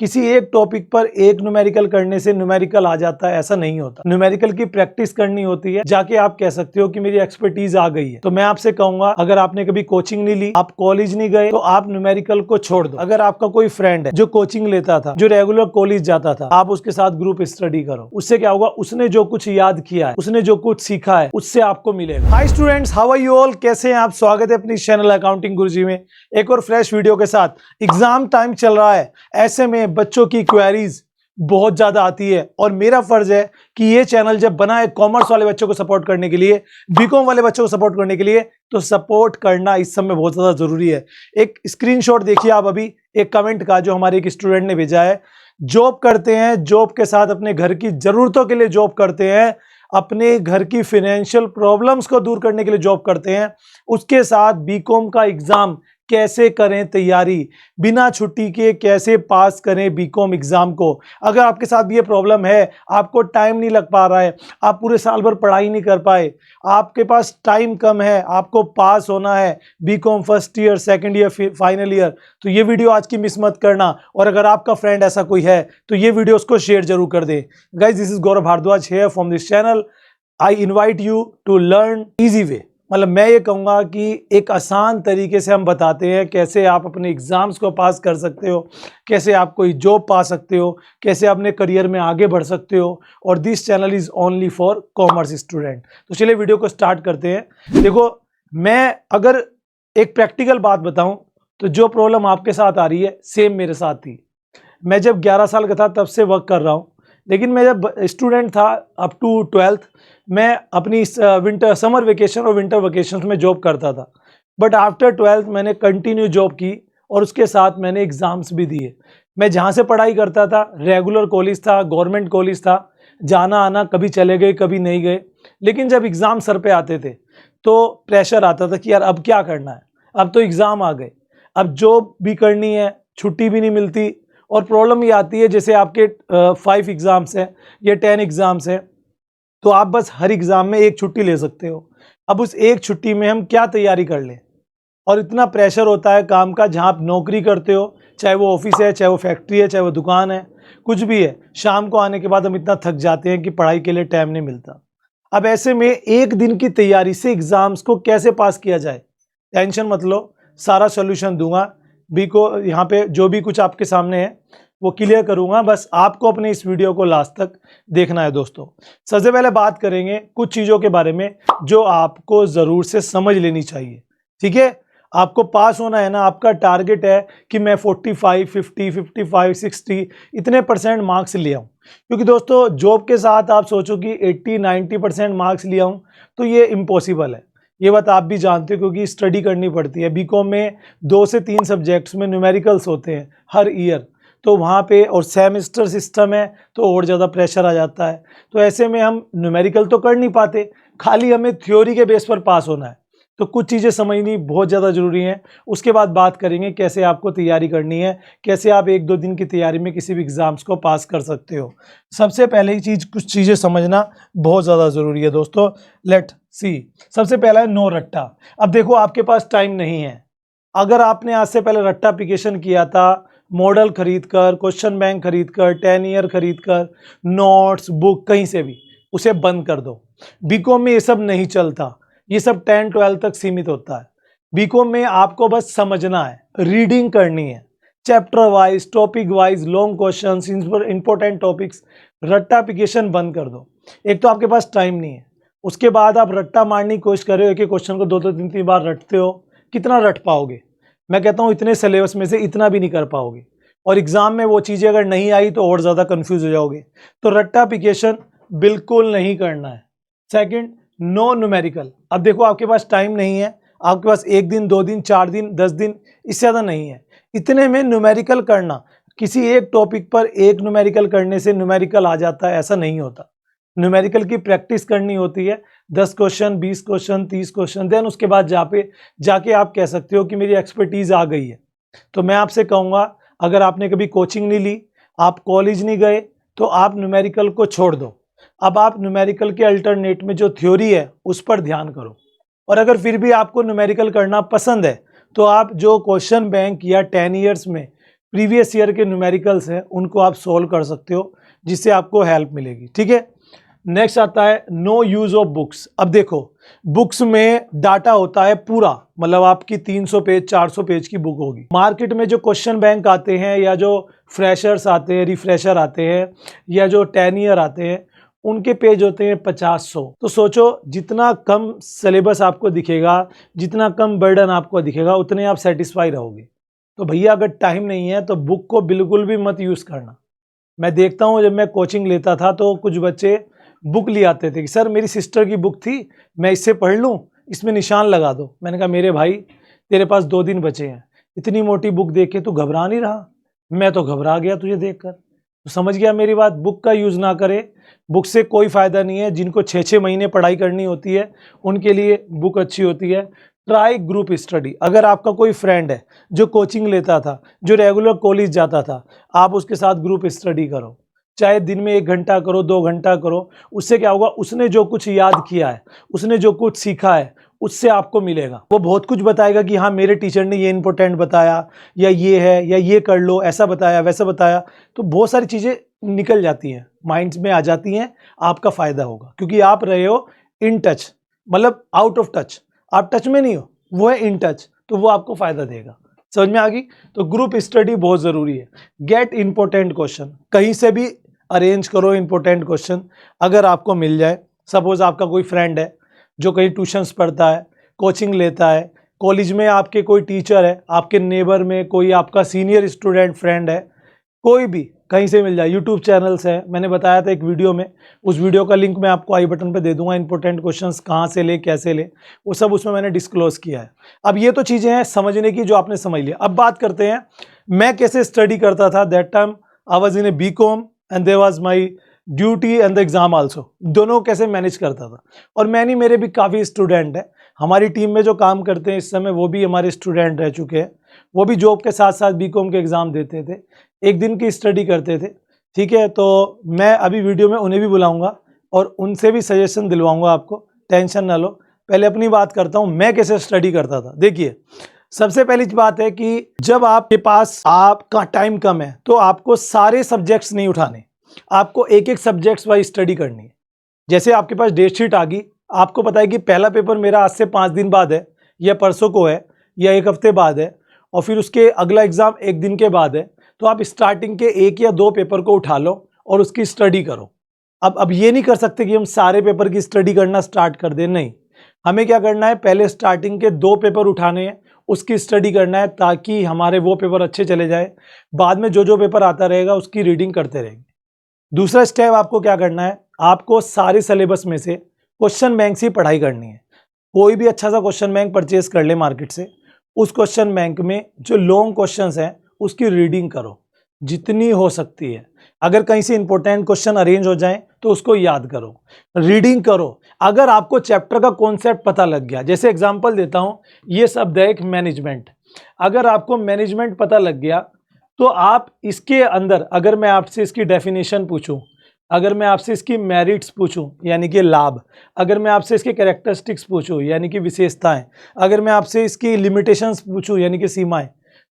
किसी एक टॉपिक पर एक न्यूमेरिकल करने से न्यूमेरिकल आ जाता है, ऐसा नहीं होता। न्यूमेरिकल की प्रैक्टिस करनी होती है। जाके आप कह सकते हो कि मेरी एक्सपर्टीज आ गई है। तो मैं आपसे कहूंगा, अगर आपने कभी कोचिंग नहीं ली, आप कॉलेज नहीं गए, तो आप न्यूमेरिकल को छोड़ दो। अगर आपका कोई फ्रेंड है जो कोचिंग लेता था, जो रेगुलर कॉलेज जाता था, आप उसके साथ ग्रुप स्टडी करो। उससे क्या होगा, उसने जो कुछ याद किया है, उसने जो कुछ सीखा है, उससे आपको मिलेगा। Hi students, how are you all? कैसे हैं आप? स्वागत है अपनी चैनल अकाउंटिंग गुरुजी में एक और फ्रेश वीडियो के साथ। एग्जाम टाइम चल रहा है, ऐसे में बच्चों की क्वेरीज बहुत ज्यादा आती है और मेरा फर्ज है कि ये चैनल जब बना है कॉमर्स वाले बच्चों को सपोर्ट करने के लिए, बीकॉम वाले बच्चों को सपोर्ट करने के लिए, तो सपोर्ट करना इस समय बहुत ज्यादा जरूरी है। एक स्क्रीनशॉट देखिए आप अभी एक कमेंट का, जो हमारे एक स्टूडेंट ने भेजा है। जॉब करते हैं, जॉब के साथ अपने घर की जरूरतों के लिए जॉब करते हैं, अपने घर की फाइनेंशियल प्रॉब्लम्स को दूर करने के लिए जॉब करते हैं, उसके साथ बीकॉम का एग्जाम कैसे करें तैयारी, बिना छुट्टी के कैसे पास करें बीकॉम एग्जाम को। अगर आपके साथ भी ये प्रॉब्लम है, आपको टाइम नहीं लग पा रहा है, आप पूरे साल भर पढ़ाई नहीं कर पाए, आपके पास टाइम कम है, आपको पास होना है BCom first year, second year, final year, तो ये वीडियो आज की मिस मत करना। और अगर आपका फ्रेंड ऐसा कोई है तो ये वीडियो उसको शेयर जरूर कर दे। Guys, this is Gaurav Bhardwaj here from this channel. I invite you to learn easy way. मतलब मैं ये कहूँगा कि एक आसान तरीके से हम बताते हैं कैसे आप अपने एग्जाम्स को पास कर सकते हो, कैसे आप कोई जॉब पा सकते हो, कैसे अपने करियर में आगे बढ़ सकते हो। और this channel is only for commerce student. तो चलिए वीडियो को स्टार्ट करते हैं। देखो, मैं अगर एक प्रैक्टिकल बात बताऊं तो जो प्रॉब्लम आपके साथ आ रही है सेम मेरे साथ थी। मैं जब 11 साल का था तब से वर्क कर रहा हूँ, लेकिन मैं जब स्टूडेंट था अप टू 12th, मैं अपनी समर वेकेशन और विंटर वेकेशन में जॉब करता था। बट आफ्टर 12th मैंने कंटिन्यू जॉब की और उसके साथ मैंने एग्ज़ाम्स भी दिए। मैं जहाँ से पढ़ाई करता था रेगुलर कॉलेज था, गवर्नमेंट कॉलेज था, जाना आना कभी चले गए कभी नहीं गए। लेकिन जब एग्ज़ाम सर पे आते थे तो प्रेशर आता था कि यार अब क्या करना है, अब तो एग्ज़ाम आ गए, अब जॉब भी करनी है, छुट्टी भी नहीं मिलती। और प्रॉब्लम ये आती है, जैसे आपके 5 एग्ज़ाम्स हैं या 10 एग्ज़ाम्स हैं, तो आप बस हर एग्ज़ाम में एक छुट्टी ले सकते हो। अब उस एक छुट्टी में हम क्या तैयारी कर लें? और इतना प्रेशर होता है काम का, जहाँ आप नौकरी करते हो, चाहे वो ऑफिस है, चाहे वो फैक्ट्री है, चाहे वो दुकान है, कुछ भी है, शाम को आने के बाद हम इतना थक जाते हैं कि पढ़ाई के लिए टाइम नहीं मिलता। अब ऐसे में एक दिन की तैयारी से एग्ज़ाम्स को कैसे पास किया जाए? टेंशन मत लो, सारा सोल्यूशन दूंगा। बी को यहाँ पे जो भी कुछ आपके सामने है वो क्लियर करूंगा, बस आपको अपने इस वीडियो को लास्ट तक देखना है। दोस्तों, सबसे पहले बात करेंगे कुछ चीज़ों के बारे में जो आपको ज़रूर से समझ लेनी चाहिए। ठीक है, आपको पास होना है ना, आपका टारगेट है कि मैं 45, 50, 55, 60 इतने % मार्क्स ले आऊँ। क्योंकि दोस्तों, जॉब के साथ आप सोचो कि 80, 90% मार्क्स ले आऊँ, तो ये इम्पॉसिबल है। ये बात आप भी जानते हो, क्योंकि स्टडी करनी पड़ती है। बीकॉम में 2 से 3 सब्जेक्ट्स में न्यूमेरिकल्स होते हैं हर ईयर, तो वहाँ पे और सेमेस्टर सिस्टम है तो और ज़्यादा प्रेशर आ जाता है। तो ऐसे में हम न्यूमेरिकल तो कर नहीं पाते, खाली हमें थ्योरी के बेस पर पास होना है। तो कुछ चीज़ें समझनी बहुत ज़्यादा ज़रूरी हैं। उसके बाद बात करेंगे कैसे आपको तैयारी करनी है, कैसे आप 1-2 दिन की तैयारी में किसी भी एग्ज़ाम्स को पास कर सकते हो। सबसे पहले ही कुछ चीज़ें समझना बहुत ज़्यादा ज़रूरी है दोस्तों। लेट सी, सबसे पहला है नो रट्टा। अब देखो, आपके पास टाइम नहीं है। अगर आपने आज से पहले रट्टा एप्लीकेशन किया था, मॉडल खरीद कर, क्वेश्चन बैंक खरीद कर, 10 ईयर खरीद कर, नोट्स बुक कहीं से भी, उसे बंद कर दो। बीकॉम में ये सब नहीं चलता, ये सब 10-12 तक सीमित होता है। बीकॉम में आपको बस समझना है, रीडिंग करनी है, chapter wise, topic wise, long questions, important topics. रट्टा एप्लीकेशन बंद कर दो। एक तो आपके पास टाइम नहीं है, उसके बाद आप रट्टा मारने की कोशिश कर रहे हो, एक एक क्वेश्चन को 2-2, 3-3 बार रटते हो। कितना रट पाओगे? मैं कहता हूँ इतने सिलेबस में से इतना भी नहीं कर पाओगे, और एग्जाम में वो चीज़ें अगर नहीं आई तो और ज़्यादा कंफ्यूज हो जाओगे। तो रट्टा एप्लीकेशन बिल्कुल नहीं करना है। Second, no numerical. अब देखो, आपके पास टाइम नहीं है, आपके पास 1 दिन, 2 दिन, 4 दिन, 10 दिन, इससे ज़्यादा नहीं है। इतने में न्यूमेरिकल करना, किसी एक टॉपिक पर एक न्यूमेरिकल करने से न्यूमेरिकल आ जाता है, ऐसा नहीं होता। न्यूमेरिकल की प्रैक्टिस करनी होती है, 10 क्वेश्चन, 20 क्वेश्चन, 30 क्वेश्चन, देन उसके बाद जाके आप कह सकते हो कि मेरी एक्सपर्टीज आ गई है। तो मैं आपसे कहूँगा, अगर आपने कभी कोचिंग नहीं ली, आप कॉलेज नहीं गए, तो आप न्यूमेरिकल को छोड़ दो। अब आप न्यूमेरिकल के अल्टरनेट में जो थ्योरी है उस पर ध्यान करो। और अगर फिर भी आपको न्यूमेरिकल करना पसंद है, तो आप जो क्वेश्चन बैंक या 10 ईयर्स में प्रीवियस ईयर के न्यूमेरिकल्स हैं उनको आप सोल्व कर सकते हो, जिससे आपको हेल्प मिलेगी। ठीक है, नेक्स्ट आता है नो यूज ऑफ बुक्स। अब देखो, बुक्स में डाटा होता है पूरा, मतलब आपकी 300 पेज 400 पेज की बुक होगी। मार्केट में जो क्वेश्चन बैंक आते हैं या जो फ्रेशर्स आते हैं, रिफ्रेशर आते हैं या जो 10 ईयर आते हैं, उनके पेज होते हैं 50-100। तो सोचो जितना कम सिलेबस आपको दिखेगा, जितना कम बर्डन आपको दिखेगा, उतने आप सेटिस्फाई रहोगे। तो भैया अगर टाइम नहीं है तो बुक को बिल्कुल भी मत यूज़ करना। मैं देखता हूँ जब मैं कोचिंग लेता था तो कुछ बच्चे बुक ले आते थे कि सर मेरी सिस्टर की बुक थी, मैं इससे पढ़ लूँ, इसमें निशान लगा दो। मैंने कहा मेरे भाई तेरे पास 2 दिन बचे हैं, इतनी मोटी बुक देख के तू घबरा नहीं रहा? मैं तो घबरा गया तुझे देखकर। तो समझ गया मेरी बात, बुक का यूज़ ना करें, बुक से कोई फ़ायदा नहीं है। जिनको 6-6 महीने पढ़ाई करनी होती है उनके लिए बुक अच्छी होती है। Try group study. अगर आपका कोई फ्रेंड है जो कोचिंग लेता था, जो रेगुलर कॉलेज जाता था, आप उसके साथ ग्रुप स्टडी करो, चाहे दिन में 1 घंटा करो, 2 घंटा करो। उससे क्या होगा, उसने जो कुछ याद किया है, उसने जो कुछ सीखा है, उससे आपको मिलेगा। वो बहुत कुछ बताएगा कि हाँ मेरे टीचर ने ये इंपॉर्टेंट बताया, या ये है, या ये कर लो, ऐसा बताया, वैसा बताया। तो बहुत सारी चीज़ें निकल जाती हैं, माइंड्स में आ जाती हैं, आपका फ़ायदा होगा क्योंकि आप रहे हो इन टच, मतलब आउट ऑफ टच। आप टच में नहीं हो, वो है इन टच, तो वो आपको फ़ायदा देगा। समझ में आ गई? तो ग्रुप स्टडी बहुत ज़रूरी है। गेट इंपॉर्टेंट क्वेश्चन, कहीं से भी अरेंज करो इंपॉर्टेंट क्वेश्चन। अगर आपको मिल जाए, सपोज आपका कोई फ्रेंड है जो कहीं ट्यूशन्स पढ़ता है, कोचिंग लेता है, कॉलेज में आपके कोई टीचर है, आपके नेबर में कोई आपका सीनियर स्टूडेंट फ्रेंड है, कोई भी कहीं से मिल जाए। यूट्यूब चैनल्स है, मैंने बताया था एक वीडियो में, उस वीडियो का लिंक मैं आपको आई बटन पे दे दूंगा। इंपॉर्टेंट क्वेश्चंस कहाँ से ले, कैसे ले, वो सब उसमें मैंने डिस्क्लोज किया है। अब ये तो चीज़ें हैं समझने की जो आपने समझ लिया। अब बात करते हैं मैं कैसे स्टडी करता था। That time I was in a BCom and there was my duty and the exam also. दोनों कैसे मैनेज करता था। और मैं नहीं, मेरे भी काफ़ी स्टूडेंट हैं हमारी टीम में जो काम करते हैं इस समय, वो भी हमारे स्टूडेंट रह चुके हैं। वो भी जॉब के साथ साथ बीकॉम के एग्ज़ाम देते थे, एक दिन की स्टडी करते थे। ठीक है, तो मैं अभी वीडियो में उन्हें भी बुलाऊंगा और उनसे भी सजेशन दिलवाऊंगा आपको, टेंशन ना लो। पहले अपनी बात करता हूं मैं कैसे स्टडी करता था। देखिए, सबसे पहली बात है कि जब आपके पास आपका टाइम कम है तो आपको सारे सब्जेक्ट्स नहीं उठाने, आपको एक एक सब्जेक्ट्स वाइज स्टडी करनी है। जैसे आपके पास डेट शीट आ गई, आपको पता है कि पहला पेपर मेरा आज से 5 दिन बाद है, या परसों को है, या 1 हफ्ते बाद है, और फिर उसके अगला एग्जाम 1 दिन के बाद है। तो आप स्टार्टिंग के 1 या 2 पेपर को उठा लो और उसकी स्टडी करो। अब ये नहीं कर सकते कि हम सारे पेपर की स्टडी करना स्टार्ट कर दें, नहीं। हमें क्या करना है, पहले स्टार्टिंग के 2 पेपर उठाने हैं, उसकी स्टडी करना है ताकि हमारे वो पेपर अच्छे चले जाए। बाद में जो जो पेपर आता रहेगा उसकी रीडिंग करते रहेंगे। दूसरा स्टेप आपको क्या करना है, आपको सारे सिलेबस में से क्वेश्चन बैंक से पढ़ाई करनी है। कोई भी अच्छा सा क्वेश्चन बैंक परचेज कर ले मार्केट से, उस क्वेश्चन बैंक में जो लॉन्ग क्वेश्चंस हैं उसकी रीडिंग करो जितनी हो सकती है। अगर कहीं से इंपॉर्टेंट क्वेश्चन अरेंज हो जाए तो उसको याद करो, रीडिंग करो। अगर आपको चैप्टर का कॉन्सेप्ट पता लग गया, जैसे एग्जांपल देता हूं, ये शब्द है एक मैनेजमेंट। अगर आपको मैनेजमेंट पता लग गया तो आप इसके अंदर, अगर मैं आपसे इसकी डेफिनेशन पूछूं, अगर मैं आपसे इसकी मेरिट्स पूछूं यानी कि लाभ, अगर मैं आपसे इसके कैरेक्टरिस्टिक्स पूछूं यानी कि विशेषताएं, अगर मैं आपसे इसकी लिमिटेशंस पूछूं यानी कि सीमाएं,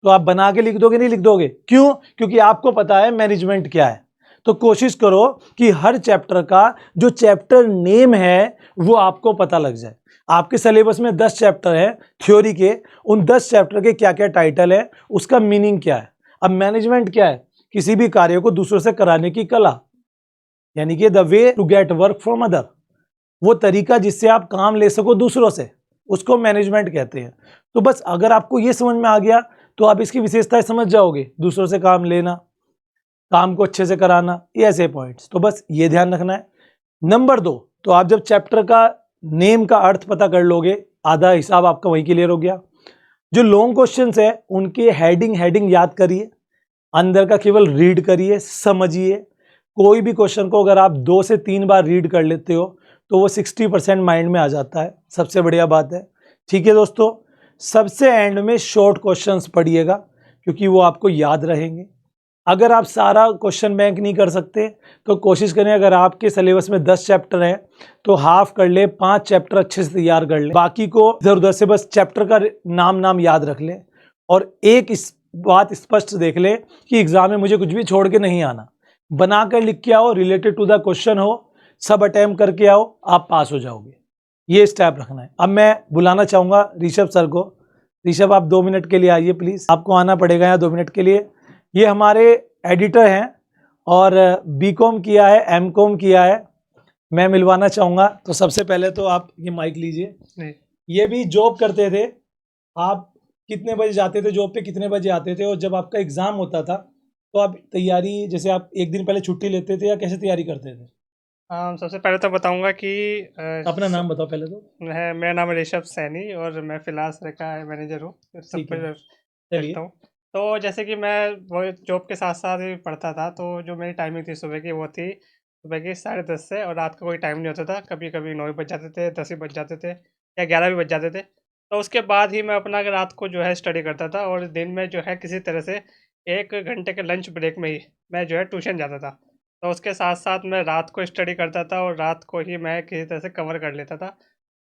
तो आप बना के लिख दोगे? नहीं लिख दोगे। क्यों? क्योंकि आपको पता है मैनेजमेंट क्या है। तो कोशिश करो कि हर चैप्टर का जो चैप्टर नेम है वो आपको पता लग जाए। आपके सिलेबस में 10 चैप्टर हैं थ्योरी के, उन 10 चैप्टर के क्या क्या टाइटल है, उसका मीनिंग क्या है। अब मैनेजमेंट क्या है? किसी भी कार्य को दूसरों से कराने की कला, यानी कि the way to get work from other, वो तरीका जिससे आप काम ले सको दूसरों से, उसको मैनेजमेंट कहते हैं। तो बस अगर आपको ये समझ में आ गया तो आप इसकी विशेषताएं समझ जाओगे, दूसरों से काम लेना, काम को अच्छे से कराना, ये ऐसे पॉइंट्स। तो बस ये ध्यान रखना है। नंबर 2, तो आप जब चैप्टर का नेम का अर्थ पता कर लोगे, आधा हिसाब आपका वहीं क्लियर हो गया। जो लॉन्ग क्वेश्चंस है उनके हेडिंग याद करिए, अंदर का केवल रीड करिए, समझिए। कोई भी क्वेश्चन को अगर आप 2 से 3 बार रीड कर लेते हो तो वो 60% माइंड में आ जाता है, सबसे बढ़िया बात है। ठीक है दोस्तों, सबसे एंड में शॉर्ट क्वेश्चंस पढ़िएगा क्योंकि वो आपको याद रहेंगे। अगर आप सारा क्वेश्चन बैंक नहीं कर सकते तो कोशिश करें, अगर आपके सिलेबस में 10 चैप्टर हैं तो हाफ कर ले, 5 चैप्टर अच्छे से तैयार कर ले, बाकी को इधर उधर से बस चैप्टर का नाम याद रख ले और एक इस बात स्पष्ट देख ले कि एग्जाम में मुझे कुछ भी छोड़ के नहीं आना, बनाकर लिख के आओ, रिलेटेड टू द क्वेश्चन हो, सब अटेम्प्ट करके आओ, आप पास हो जाओगे। ये स्टेप रखना है। अब मैं बुलाना चाहूंगा ऋषभ सर को। ऋषभ, आप 2 मिनट के लिए आइए प्लीज, आपको आना पड़ेगा यहाँ 2 मिनट के लिए। ये हमारे एडिटर हैं और बीकॉम किया है, एमकॉम किया है। मैं मिलवाना चाहूंगा। तो सबसे पहले तो आप ये माइक लीजिए। ये भी जॉब करते थे। आप कितने बजे जाते थे जॉब पे, कितने बजे आते थे, और जब आपका एग्जाम होता था तो आप तैयारी, जैसे आप एक दिन पहले छुट्टी लेते थे या कैसे तैयारी करते थे? सबसे पहले तो बताऊंगा कि अपना नाम बताओ पहले तो। मेरा नाम है ऋषभ सैनी और मैं फिलहाल सर का मैनेजर हूँ, सब ठीक कुछ है, चलिए। देखता हूँ। तो जैसे कि मैं वो जॉब के साथ साथ ही पढ़ता था, तो जो मेरी टाइमिंग थी सुबह की वो थी सुबह की 10:30 से, और रात का कोई टाइम नहीं होता था। कभी कभी 9 बज जाते थे, 10 भी बज जाते थे, या 11 भी बज जाते थे। तो उसके बाद ही मैं अपना रात को जो है स्टडी करता था, और दिन में जो है किसी तरह से 1 घंटे के लंच ब्रेक में ही मैं जो है ट्यूशन जाता था। तो उसके साथ-साथ मैं रात को स्टडी करता था, और रात को ही मैं किसी तरह से कवर कर लेता था।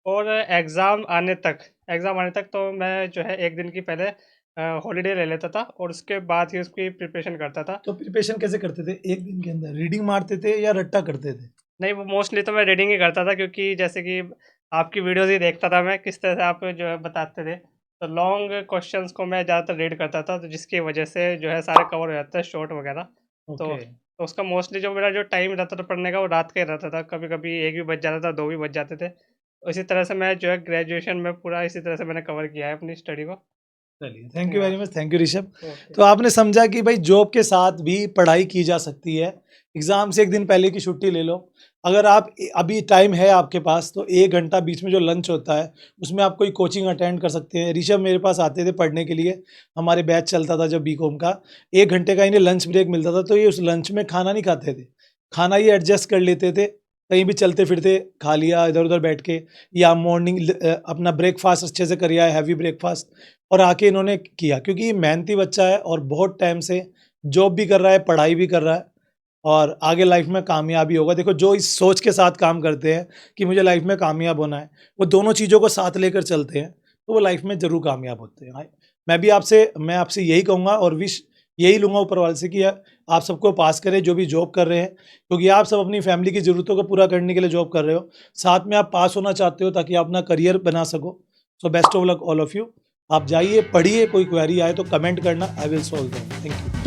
और एग्ज़ाम आने तक तो मैं जो है 1 दिन की पहले हॉलिडे ले लेता था, और उसके बाद ही उसकी प्रिपरेशन करता था। तो प्रिपरेशन कैसे करते थे एक दिन के अंदर? रीडिंग मारते थे या रट्टा करते थे? नहीं, वो मोस्टली तो मैं रीडिंग ही करता था, क्योंकि जैसे कि आपकी वीडियोज़ ही देखता था मैं, किस तरह से आप जो है बताते थे। तो लॉन्ग क्वेश्चन्स को मैं ज़्यादातर रीड करता था, तो जिसकी वजह से जो है सारे कवर हो जाते हैं, शॉर्ट वगैरह। तो ओके। तो उसका मोस्टली जो मेरा जो टाइम रहता था पढ़ने का, वो रात का ही रहता था। कभी-कभी 1 भी बज जाता था, 2 भी बज जाते थे। तो इसी तरह से मैं जो है ग्रेजुएशन में पूरा इसी तरह से मैंने कवर किया है अपनी स्टडी को। चलिए, थैंक यू हाँ, very much, thank you Rishabh. Okay. तो आपने समझा कि भाई जॉब के साथ भी पढ़ाई की जा सकती है। एग्जाम से एक दिन पहले की छुट्टी ले लो। अगर आप अभी टाइम है आपके पास तो 1 घंटा बीच में जो लंच होता है उसमें आप कोई कोचिंग अटेंड कर सकते हैं। ऋषभ मेरे पास आते थे पढ़ने के लिए, हमारे बैच चलता था जब बीकॉम का। 1 घंटे का इन्हें लंच ब्रेक मिलता था, तो ये उस लंच में खाना नहीं खाते थे, खाना ये एडजस्ट कर लेते थे, कहीं भी चलते फिरते खा लिया इधर उधर बैठ के, या मॉर्निंग अपना ब्रेकफास्ट अच्छे से कर लिया, हैवी ब्रेकफास्ट, और आके इन्होंने किया। क्योंकि ये मेहनती बच्चा है और बहुत टाइम से जॉब भी कर रहा है, पढ़ाई भी कर रहा है, और आगे लाइफ में कामयाबी होगा। देखो, जो इस सोच के साथ काम करते हैं कि मुझे लाइफ में कामयाब होना है, वो दोनों चीज़ों को साथ लेकर चलते हैं, तो वो लाइफ में ज़रूर कामयाब होते हैं। मैं आपसे यही कहूँगा और विश यही लूँगा ऊपर वाले से कि आप सबको पास करें जो भी जॉब कर रहे हैं, क्योंकि आप सब अपनी फैमिली की ज़रूरतों को पूरा करने के लिए जॉब कर रहे हो, साथ में आप पास होना चाहते हो ताकि आप अपना करियर बना सको। So best of luck all of you. आप जाइए, पढ़िए, कोई क्वेरी आए तो कमेंट करना, I will solve them. Thank you.